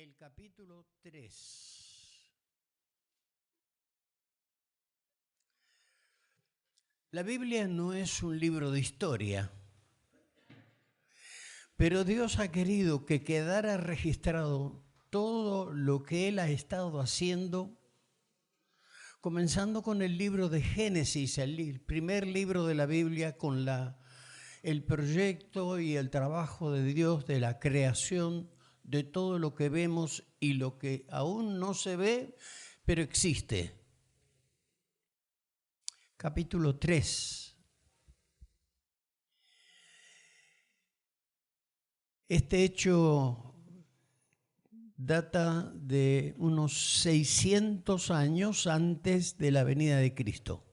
el capítulo 3. La Biblia no es un libro de historia, pero Dios ha querido que quedara registrado todo lo que Él ha estado haciendo, comenzando con el libro de Génesis, el primer libro de la Biblia, con el proyecto y el trabajo de Dios de la creación de todo lo que vemos y lo que aún no se ve, pero existe. Capítulo 3. Este hecho data de unos 600 años antes de la venida de Cristo,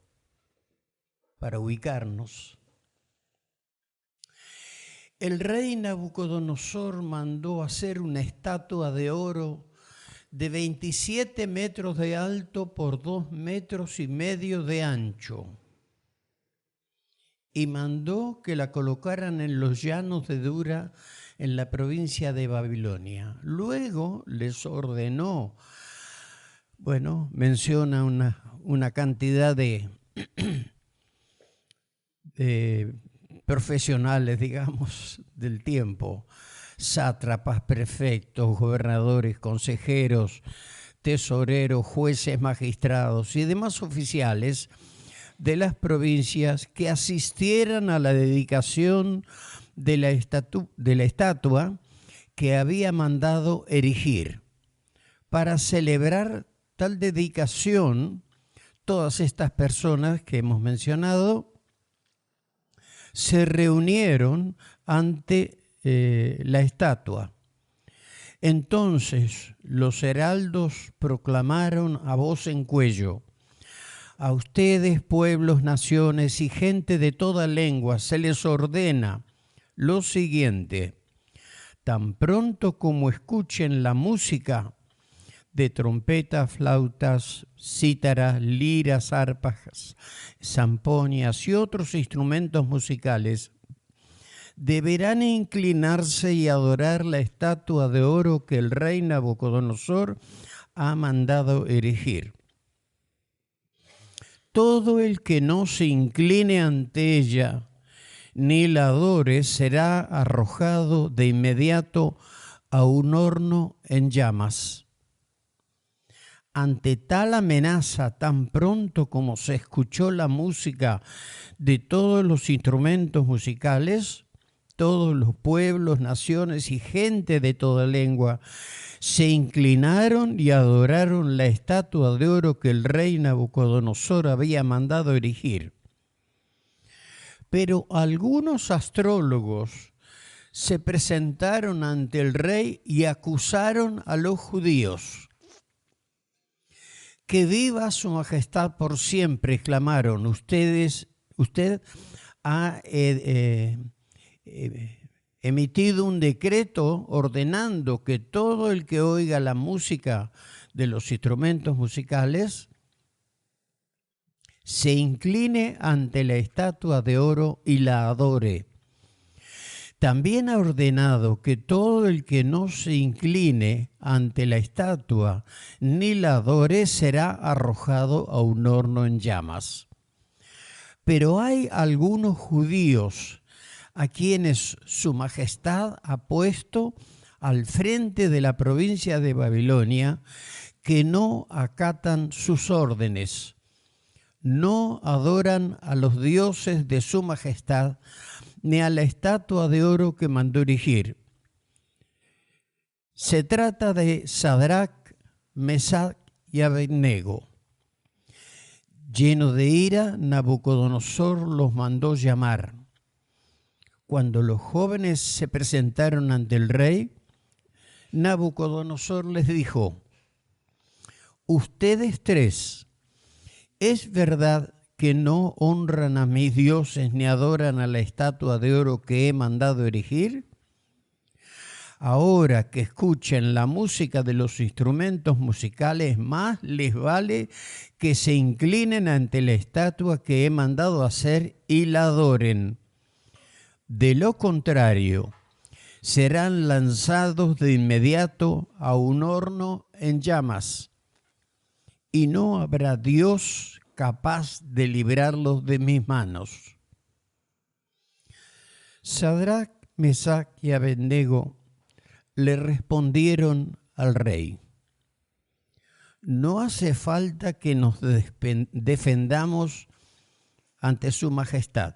para ubicarnos. El rey Nabucodonosor mandó hacer una estatua de oro de 27 metros de alto por 2,5 metros de ancho, y mandó que la colocaran en los llanos de Dura, en la provincia de Babilonia. Luego les ordenó, menciona una cantidad de profesionales, digamos, del tiempo: sátrapas, prefectos, gobernadores, consejeros, tesoreros, jueces, magistrados y demás oficiales de las provincias que asistieran a la dedicación de la estatua que había mandado erigir. Para celebrar tal dedicación, todas estas personas que hemos mencionado se reunieron ante la estatua. Entonces los heraldos proclamaron a voz en cuello: a ustedes, pueblos, naciones y gente de toda lengua, se les ordena lo siguiente: tan pronto como escuchen la música de trompetas, flautas, cítaras, liras, arpas, zamponias y otros instrumentos musicales, deberán inclinarse y adorar la estatua de oro que el rey Nabucodonosor ha mandado erigir. Todo el que no se incline ante ella ni la adore será arrojado de inmediato a un horno en llamas. Ante tal amenaza, tan pronto como se escuchó la música de todos los instrumentos musicales, todos los pueblos, naciones y gente de toda lengua se inclinaron y adoraron la estatua de oro que el rey Nabucodonosor había mandado erigir. Pero algunos astrólogos se presentaron ante el rey y acusaron a los judíos. «Que viva su majestad por siempre», exclamaron. Usted ha emitido un decreto ordenando que todo el que oiga la música de los instrumentos musicales se incline ante la estatua de oro y la adore. También ha ordenado que todo el que no se incline ante la estatua ni la adore será arrojado a un horno en llamas. Pero hay algunos judíos a quienes su majestad ha puesto al frente de la provincia de Babilonia, que no acatan sus órdenes, no adoran a los dioses de su majestad ni a la estatua de oro que mandó erigir. Se trata de Sadrac, Mesac y Abednego. Lleno de ira, Nabucodonosor los mandó llamar. Cuando los jóvenes se presentaron ante el rey, Nabucodonosor les dijo: ustedes tres, ¿es verdad que no honran a mis dioses ni adoran a la estatua de oro que he mandado erigir? Ahora que escuchen la música de los instrumentos musicales, más les vale que se inclinen ante la estatua que he mandado hacer y la adoren. De lo contrario, serán lanzados de inmediato a un horno en llamas, y no habrá Dios capaz de librarlos de mis manos. Sadrac, Mesac y Abednego le respondieron al rey: no hace falta que nos defendamos ante su majestad.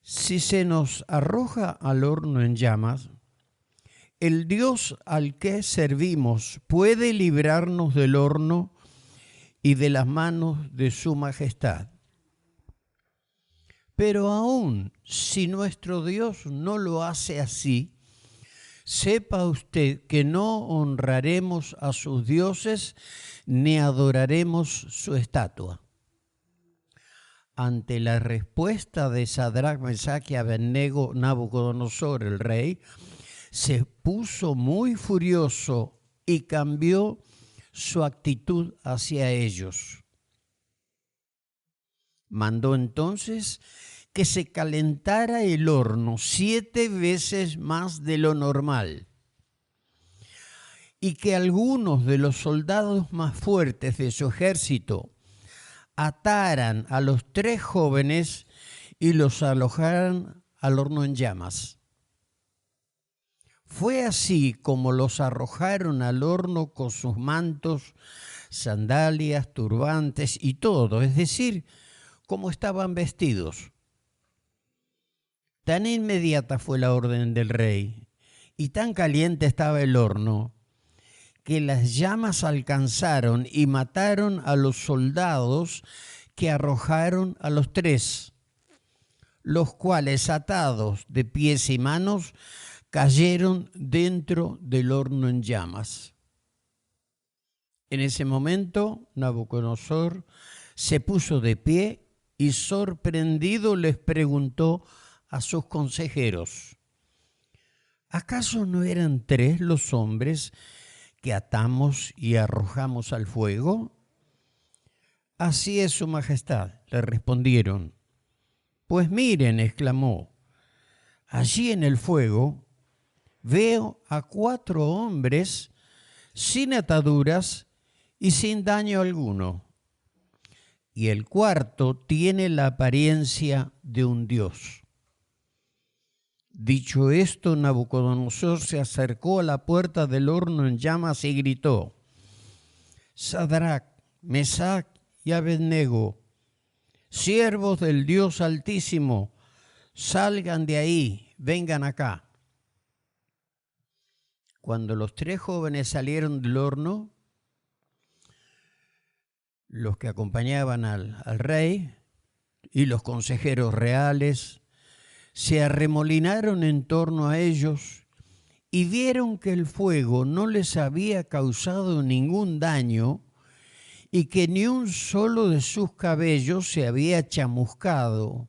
Si se nos arroja al horno en llamas, el Dios al que servimos puede librarnos del horno y de las manos de su majestad. Pero aún si nuestro Dios no lo hace así, sepa usted que no honraremos a sus dioses ni adoraremos su estatua. Ante la respuesta de Sadrac, Mesac y Abednego, Nabucodonosor, el rey, se puso muy furioso y cambió su actitud hacia ellos. Mandó entonces que se calentara el horno 7 veces más de lo normal y que algunos de los soldados más fuertes de su ejército ataran a los 3 jóvenes y los alojaran al horno en llamas. Fue así como los arrojaron al horno con sus mantos, sandalias, turbantes y todo, es decir, como estaban vestidos. Tan inmediata fue la orden del rey y tan caliente estaba el horno que las llamas alcanzaron y mataron a los soldados que arrojaron a los 3, los cuales, atados de pies y manos, cayeron dentro del horno en llamas. En ese momento, Nabucodonosor se puso de pie y sorprendido les preguntó a sus consejeros: ¿acaso no eran 3 los hombres que atamos y arrojamos al fuego? Así es, su majestad, le respondieron. Pues miren, exclamó, allí en el fuego veo a 4 hombres sin ataduras y sin daño alguno, y el cuarto tiene la apariencia de un dios. Dicho esto, Nabucodonosor se acercó a la puerta del horno en llamas y gritó: Sadrac, Mesac y Abednego, siervos del Dios Altísimo, salgan de ahí, vengan acá. Cuando los 3 jóvenes salieron del horno, los que acompañaban al rey y los consejeros reales se arremolinaron en torno a ellos y vieron que el fuego no les había causado ningún daño y que ni un solo de sus cabellos se había chamuscado.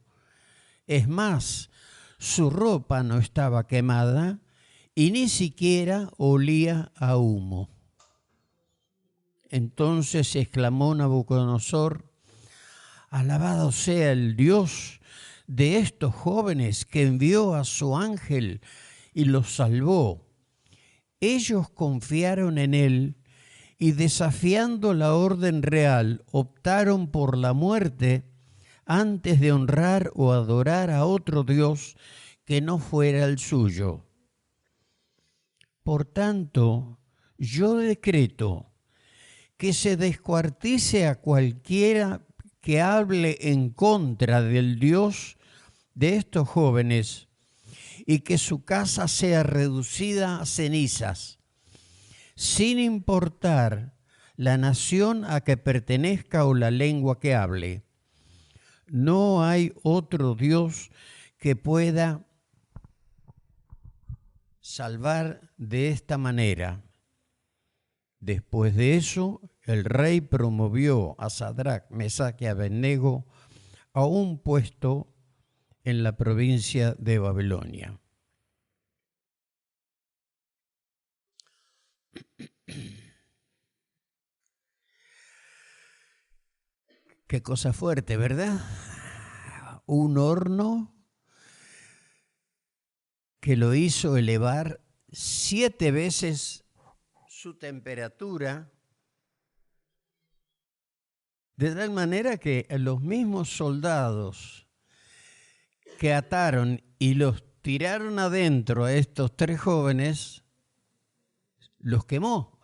Es más, su ropa no estaba quemada y ni siquiera olía a humo. Entonces exclamó Nabucodonosor: alabado sea el Dios de estos jóvenes que envió a su ángel y los salvó. Ellos confiaron en él y, desafiando la orden real, optaron por la muerte antes de honrar o adorar a otro Dios que no fuera el suyo. Por tanto, yo decreto que se descuartice a cualquiera que hable en contra del Dios de estos jóvenes y que su casa sea reducida a cenizas, sin importar la nación a que pertenezca o la lengua que hable. No hay otro Dios que pueda salvar de esta manera. Después de eso, el rey promovió a Sadrac, Mesac y Abednego a un puesto en la provincia de Babilonia. Qué cosa fuerte, ¿verdad? Un horno que lo hizo elevar 7 veces su temperatura, de tal manera que los mismos soldados que ataron y los tiraron adentro a estos 3 jóvenes, los quemó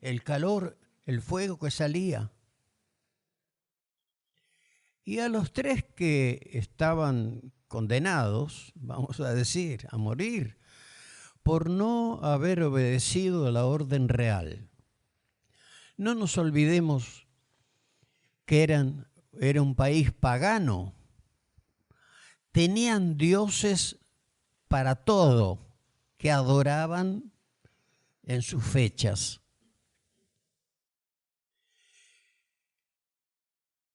el calor, el fuego que salía. Y a los 3 que estaban condenados, vamos a decir, a morir, por no haber obedecido a la orden real. No nos olvidemos que era un país pagano. Tenían dioses para todo, que adoraban en sus fechas.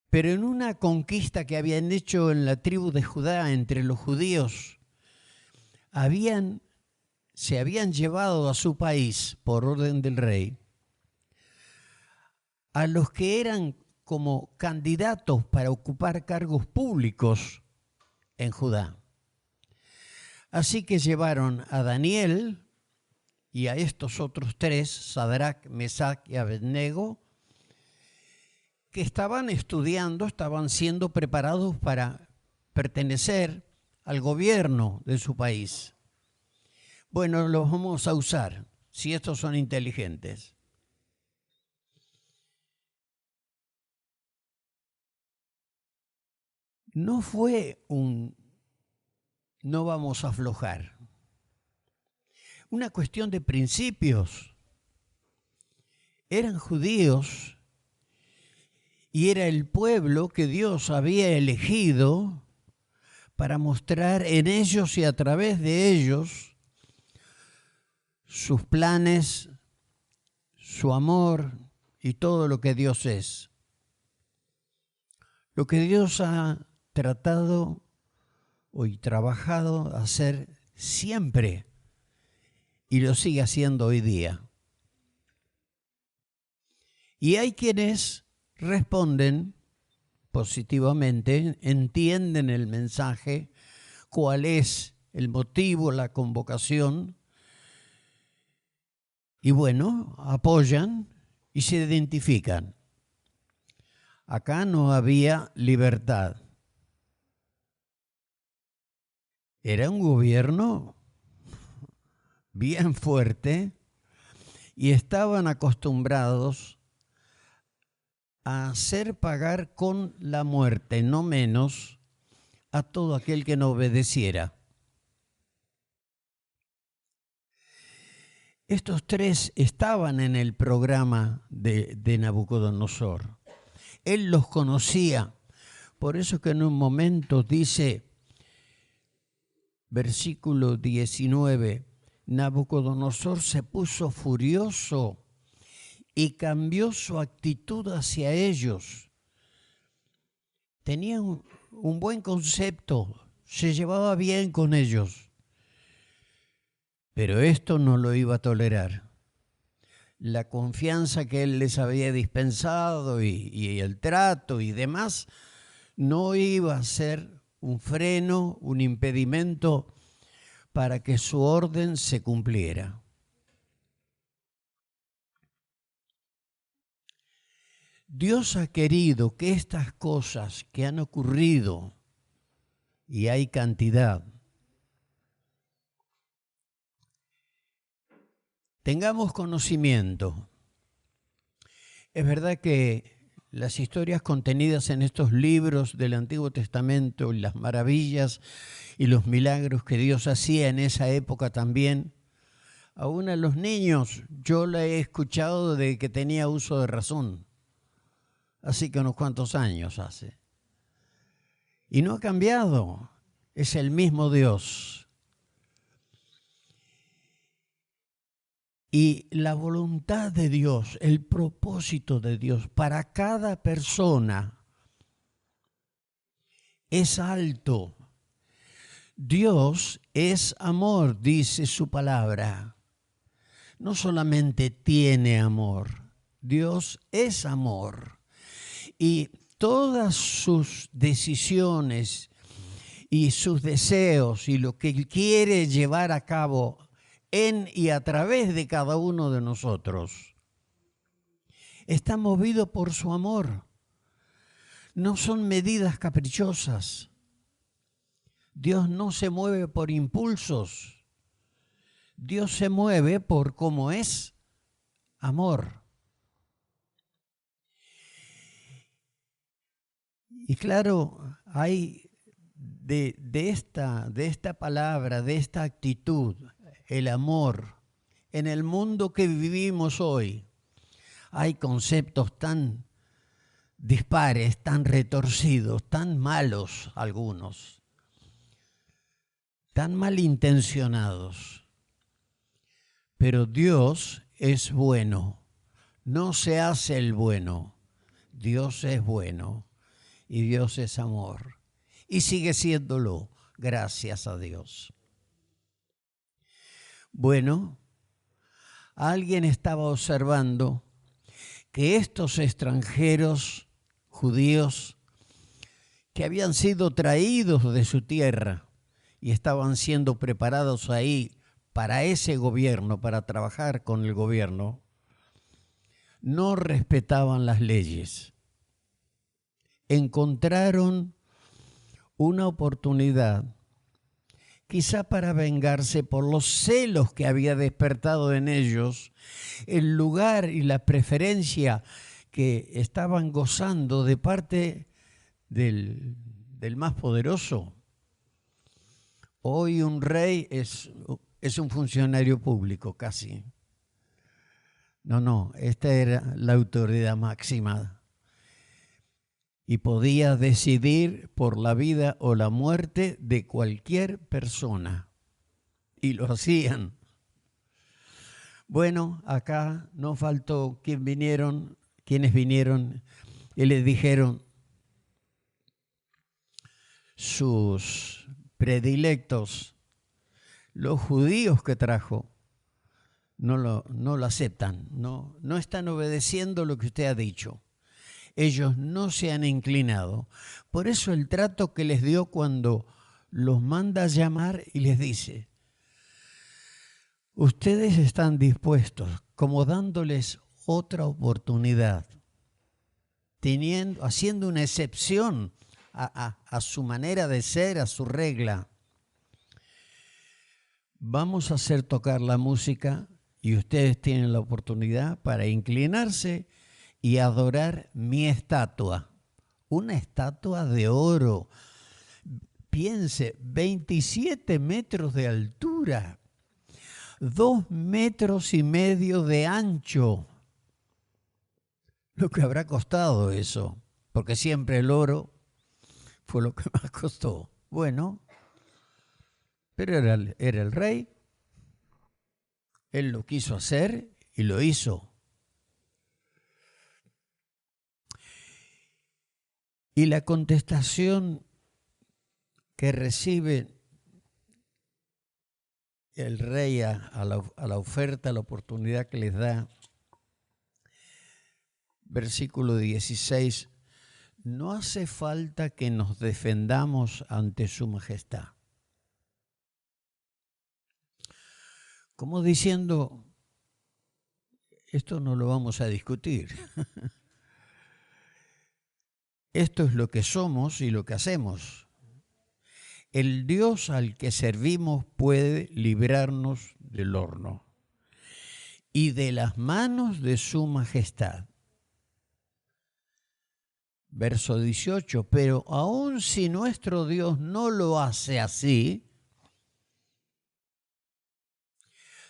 Pero en una conquista que habían hecho en la tribu de Judá entre los judíos, se habían llevado a su país, por orden del rey, a los que eran como candidatos para ocupar cargos públicos en Judá. Así que llevaron a Daniel y a estos otros 3, Sadrach, Mesach y Abednego, que estaban estudiando, estaban siendo preparados para pertenecer al gobierno de su país. Bueno, los vamos a usar, si estos son inteligentes. No fue no vamos a aflojar. Una cuestión de principios. Eran judíos y era el pueblo que Dios había elegido para mostrar en ellos y a través de ellos sus planes, su amor y todo lo que Dios es. Lo que Dios ha tratado y trabajado a hacer siempre y lo sigue haciendo hoy día. Y hay quienes responden positivamente, entienden el mensaje, cuál es el motivo, la convocación, y bueno, apoyan y se identifican. Acá no había libertad. Era un gobierno bien fuerte y estaban acostumbrados a hacer pagar con la muerte, no menos, a todo aquel que no obedeciera. Estos 3 estaban en el programa de Nabucodonosor. Él los conocía. Por eso que en un momento dice, versículo 19, Nabucodonosor se puso furioso y cambió su actitud hacia ellos. Tenía un buen concepto, se llevaba bien con ellos, pero esto no lo iba a tolerar. La confianza que él les había dispensado y el trato y demás no iba a ser un freno, un impedimento para que su orden se cumpliera. Dios ha querido que estas cosas que han ocurrido, y hay cantidad, tengamos conocimiento. Es verdad que las historias contenidas en estos libros del Antiguo Testamento, y las maravillas y los milagros que Dios hacía en esa época también, aún a los niños yo la he escuchado de que tenía uso de razón. Así que unos cuantos años hace. Y no ha cambiado. Es el mismo Dios. Y la voluntad de Dios, el propósito de Dios para cada persona es alto. Dios es amor, dice su palabra. No solamente tiene amor, Dios es amor. Y todas sus decisiones y sus deseos y lo que Él quiere llevar a cabo en y a través de cada uno de nosotros, está movido por su amor. No son medidas caprichosas. Dios no se mueve por impulsos. Dios se mueve por cómo es amor. Y claro, hay de esta palabra, de esta actitud, el amor, en el mundo que vivimos hoy, hay conceptos tan dispares, tan retorcidos, tan malos algunos, tan malintencionados. Pero Dios es bueno, no se hace el bueno. Dios es bueno y Dios es amor y sigue siéndolo, gracias a Dios. Bueno, alguien estaba observando que estos extranjeros judíos que habían sido traídos de su tierra y estaban siendo preparados ahí para ese gobierno, para trabajar con el gobierno, no respetaban las leyes. Encontraron una oportunidad, quizá para vengarse por los celos que había despertado en ellos, el lugar y la preferencia que estaban gozando de parte del más poderoso. Hoy un rey es un funcionario público casi. No, esta era la autoridad máxima. Y podía decidir por la vida o la muerte de cualquier persona. Y lo hacían. Bueno, acá no faltó quienes vinieron y les dijeron sus predilectos, los judíos que trajo, no lo aceptan, no están obedeciendo lo que usted ha dicho. Ellos no se han inclinado. Por eso el trato que les dio cuando los manda a llamar y les dice, ustedes están dispuestos, como dándoles otra oportunidad, haciendo una excepción a su manera de ser, a su regla. Vamos a hacer tocar la música y ustedes tienen la oportunidad para inclinarse y adorar mi estatua, una estatua de oro. Piense, 27 metros de altura, 2,5 metros de ancho. Lo que habrá costado eso, porque siempre el oro fue lo que más costó. Bueno, pero era el rey, él lo quiso hacer y lo hizo. Y la contestación que recibe el rey a la oferta, a la oportunidad que les da, versículo 16, no hace falta que nos defendamos ante su majestad. Como diciendo, esto no lo vamos a discutir. Esto es lo que somos y lo que hacemos. El Dios al que servimos puede librarnos del horno y de las manos de su majestad. Verso 18, pero aun si nuestro Dios no lo hace así,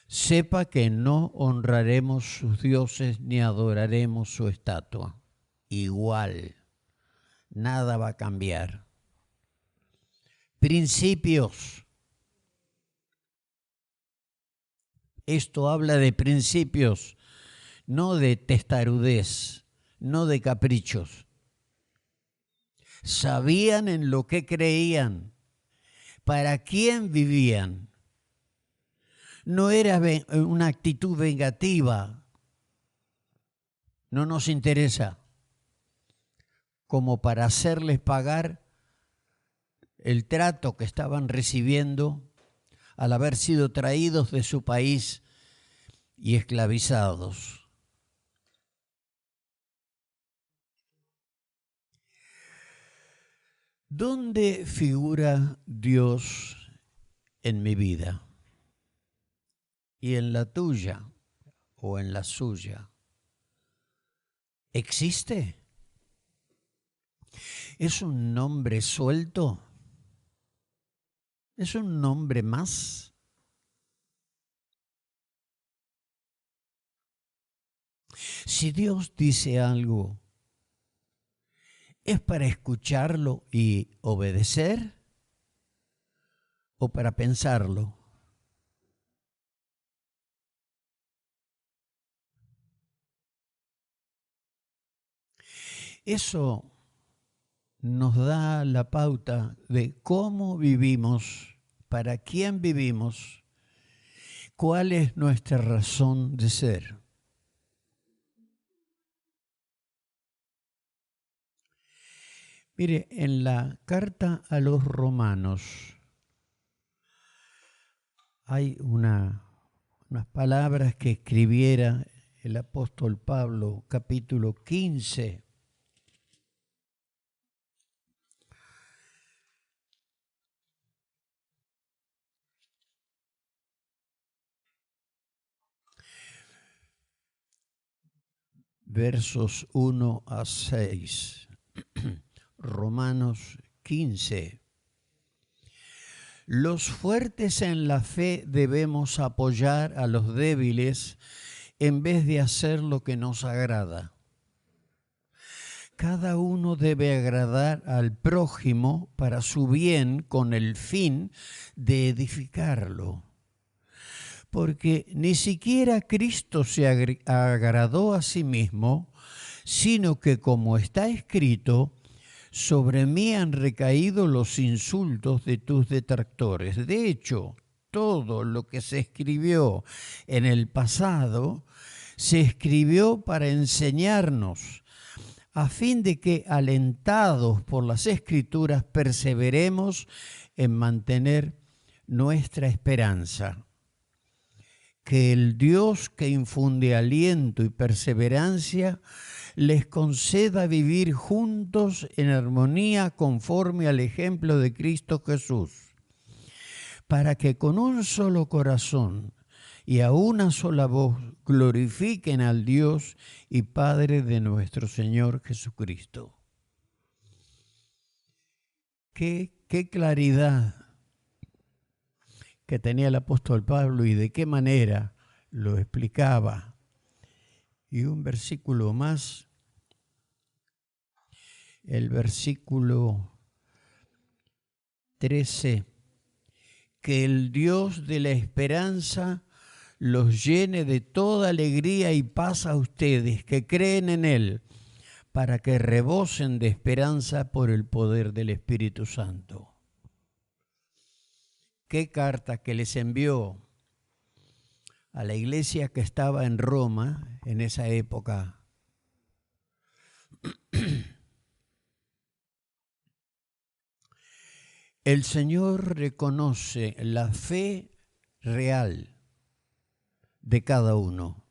sepa que no honraremos sus dioses ni adoraremos su estatua. Igual, nada va a cambiar. Principios. Esto habla de principios, no de testarudez, no de caprichos. Sabían en lo que creían, para quién vivían. No era una actitud vengativa. No nos interesa. Como para hacerles pagar el trato que estaban recibiendo al haber sido traídos de su país y esclavizados. ¿Dónde figura Dios en mi vida? ¿Y en la tuya o en la suya? ¿Existe? ¿Es un nombre suelto? ¿Es un nombre más? Si Dios dice algo, ¿es para escucharlo y obedecer o para pensarlo? Eso nos da la pauta de cómo vivimos, para quién vivimos, cuál es nuestra razón de ser. Mire, en la carta a los Romanos hay unas palabras que escribiera el apóstol Pablo, capítulo 15. Versos 1 a 6. Romanos 15. Los fuertes en la fe debemos apoyar a los débiles en vez de hacer lo que nos agrada. Cada uno debe agradar al prójimo para su bien con el fin de edificarlo. Porque ni siquiera Cristo se agradó a sí mismo, sino que, como está escrito, sobre mí han recaído los insultos de tus detractores. De hecho, todo lo que se escribió en el pasado se escribió para enseñarnos, a fin de que, alentados por las Escrituras, perseveremos en mantener nuestra esperanza. Que el Dios que infunde aliento y perseverancia les conceda vivir juntos en armonía conforme al ejemplo de Cristo Jesús, para que con un solo corazón y a una sola voz glorifiquen al Dios y Padre de nuestro Señor Jesucristo. Qué claridad que tenía el apóstol Pablo y de qué manera lo explicaba. Y un versículo más, el versículo 13, que el Dios de la esperanza los llene de toda alegría y paz a ustedes que creen en Él, para que rebosen de esperanza por el poder del Espíritu Santo. Qué carta que les envió a la iglesia que estaba en Roma en esa época. El Señor reconoce la fe real de cada uno.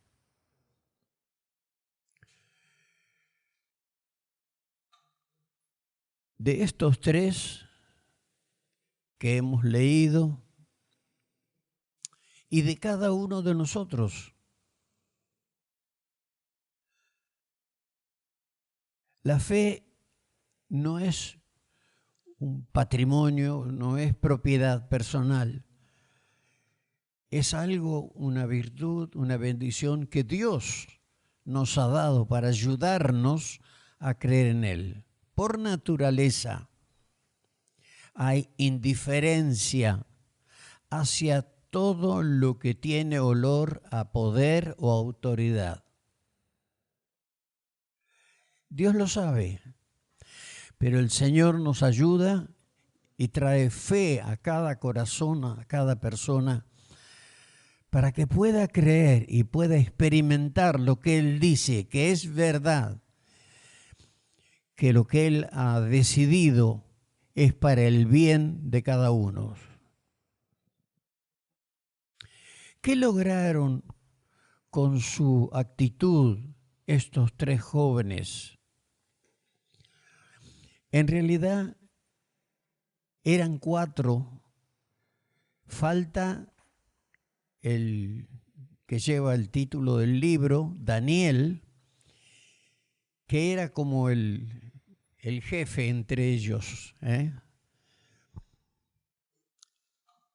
De estos tres que hemos leído y de cada uno de nosotros, la fe no es un patrimonio, no es propiedad personal. Es algo, una virtud, una bendición que Dios nos ha dado para ayudarnos a creer en Él. Por naturaleza hay indiferencia hacia todo lo que tiene olor a poder o autoridad. Dios lo sabe, pero el Señor nos ayuda y trae fe a cada corazón, a cada persona, para que pueda creer y pueda experimentar lo que Él dice, que es verdad, que lo que Él ha decidido es para el bien de cada uno. ¿Qué lograron con su actitud estos tres jóvenes? En realidad eran cuatro. Falta el que lleva el título del libro, Daniel, que era como el jefe entre ellos.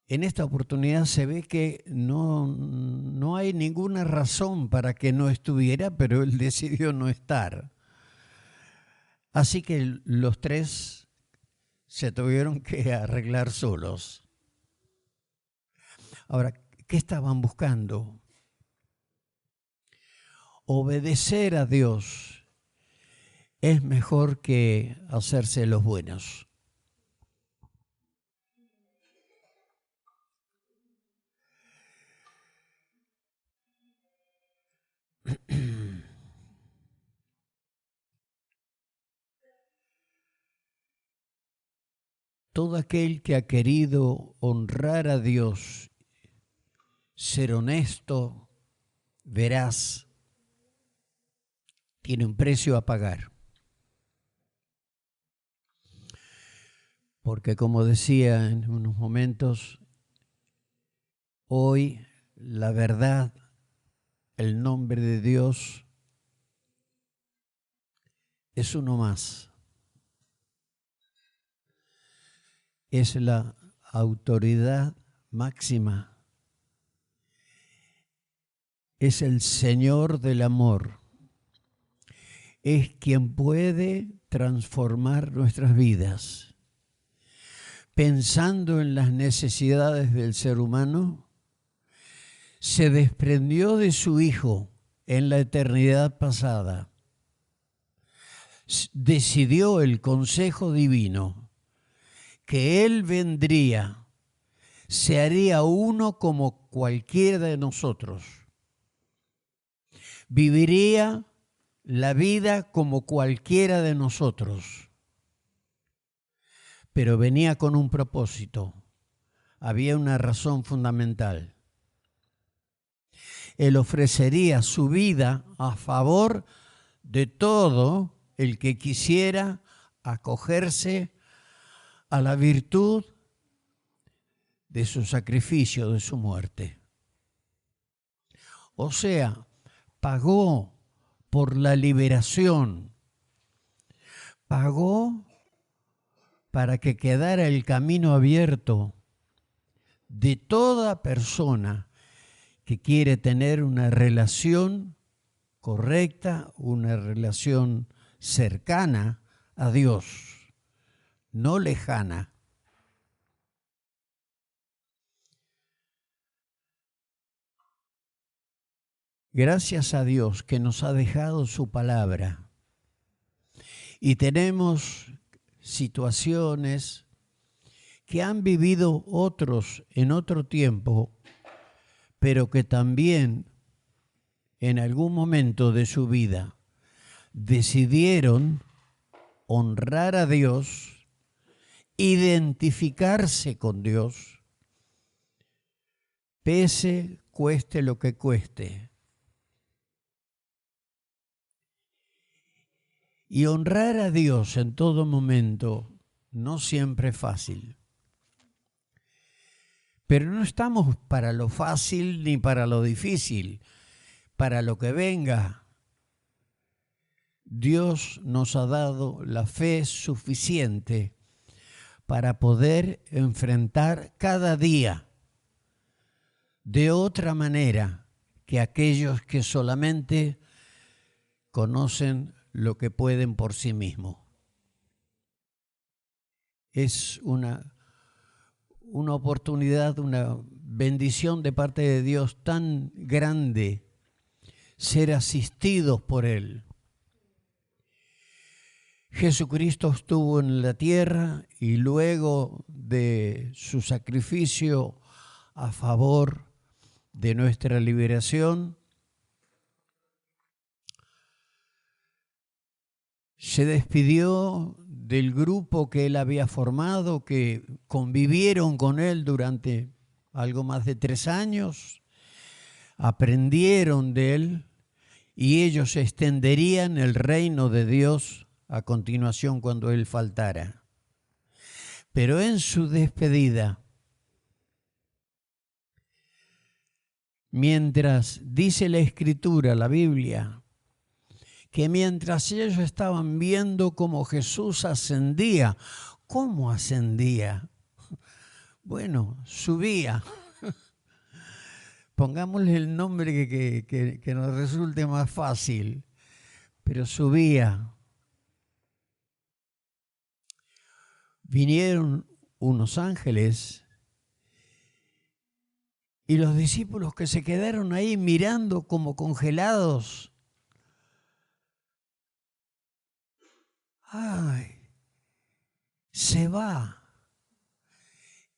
En esta oportunidad se ve que no hay ninguna razón para que no estuviera, pero él decidió no estar. Así que los tres se tuvieron que arreglar solos. Ahora, ¿qué estaban buscando? Obedecer a Dios es mejor que hacerse los buenos. Todo aquel que ha querido honrar a Dios, ser honesto, veraz, tiene un precio a pagar. Porque como decía en unos momentos, hoy la verdad, el nombre de Dios es uno más. Es la autoridad máxima. Es el Señor del amor. Es quien puede transformar nuestras vidas. Pensando en las necesidades del ser humano, se desprendió de su Hijo en la eternidad pasada. Decidió el consejo divino que Él vendría, se haría uno como cualquiera de nosotros. Viviría la vida como cualquiera de nosotros. Pero venía con un propósito. Había una razón fundamental. Él ofrecería su vida a favor de todo el que quisiera acogerse a la virtud de su sacrificio, de su muerte. O sea, pagó por la liberación, pagó para que quedara el camino abierto de toda persona que quiere tener una relación correcta, una relación cercana a Dios, no lejana. Gracias a Dios que nos ha dejado su palabra y tenemos situaciones que han vivido otros en otro tiempo, pero que también en algún momento de su vida decidieron honrar a Dios, identificarse con Dios, pese, cueste lo que cueste. Y honrar a Dios en todo momento no siempre es fácil. Pero no estamos para lo fácil ni para lo difícil, para lo que venga. Dios nos ha dado la fe suficiente para poder enfrentar cada día de otra manera que aquellos que solamente conocen lo que pueden por sí mismos. Es una oportunidad, una bendición de parte de Dios tan grande ser asistidos por Él. Jesucristo estuvo en la tierra y luego de su sacrificio a favor de nuestra liberación, se despidió del grupo que él había formado, que convivieron con él durante algo más de 3 años, aprendieron de él y ellos extenderían el reino de Dios a continuación cuando él faltara. Pero en su despedida, mientras dice la Escritura, la Biblia, que mientras ellos estaban viendo cómo Jesús ascendía, ¿cómo ascendía? Bueno, subía. Pongámosle el nombre que nos resulte más fácil, pero subía. Vinieron unos ángeles y los discípulos que se quedaron ahí mirando como congelados. ¡Ay! Se va.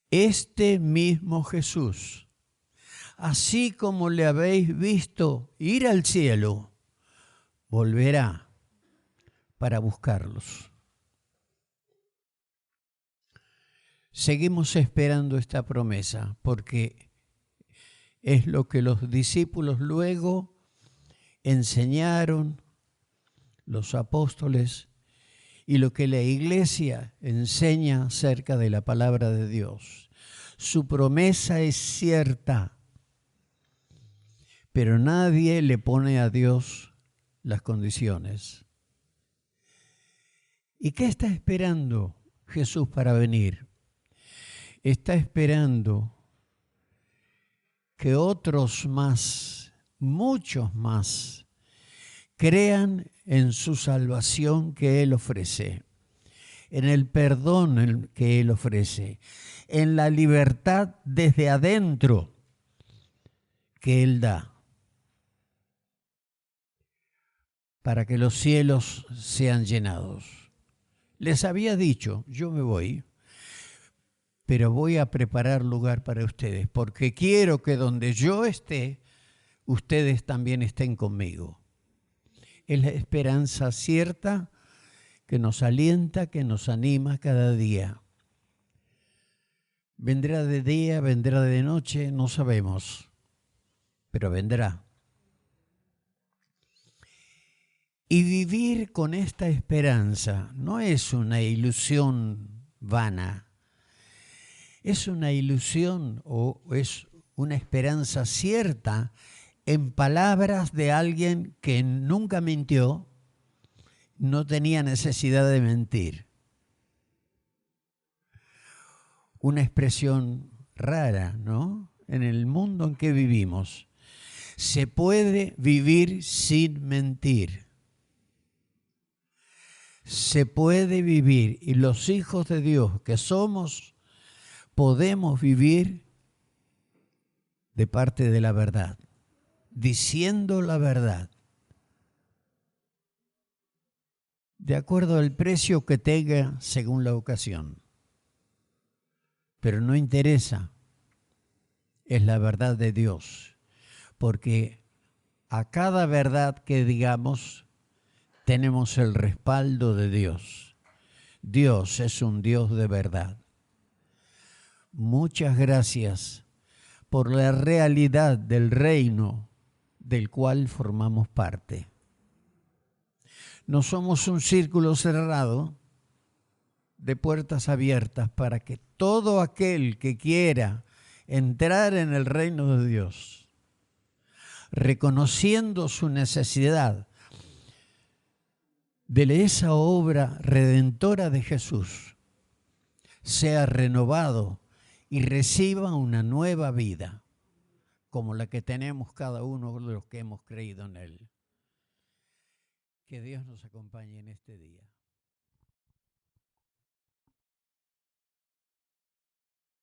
Este mismo Jesús, así como le habéis visto ir al cielo, volverá para buscarlos. Seguimos esperando esta promesa porque es lo que los discípulos luego enseñaron, los apóstoles, y lo que la iglesia enseña acerca de la palabra de Dios. Su promesa es cierta, pero nadie le pone a Dios las condiciones. ¿Y qué está esperando Jesús para venir? Está esperando que otros más, muchos más, crean en su salvación que Él ofrece, en el perdón que Él ofrece, en la libertad desde adentro que Él da, para que los cielos sean llenados. Les había dicho, yo me voy, pero voy a preparar lugar para ustedes, porque quiero que donde yo esté, ustedes también estén conmigo. Es la esperanza cierta que nos alienta, que nos anima cada día. ¿Vendrá de día, vendrá de noche? No sabemos, pero vendrá. Y vivir con esta esperanza no es una ilusión vana, es una ilusión o es una esperanza cierta en palabras de alguien que nunca mintió, no tenía necesidad de mentir. Una expresión rara, ¿no? En el mundo en que vivimos. Se puede vivir sin mentir. Se puede vivir, y los hijos de Dios que somos, podemos vivir de parte de la verdad, diciendo la verdad, de acuerdo al precio que tenga según la ocasión. Pero no interesa, es la verdad de Dios, porque a cada verdad que digamos tenemos el respaldo de Dios. Dios es un Dios de verdad. Muchas gracias por la realidad del reino del cual formamos parte. No somos un círculo cerrado de puertas abiertas para que todo aquel que quiera entrar en el reino de Dios, reconociendo su necesidad de esa obra redentora de Jesús, sea renovado y reciba una nueva vida, como la que tenemos cada uno de los que hemos creído en Él. Que Dios nos acompañe en este día.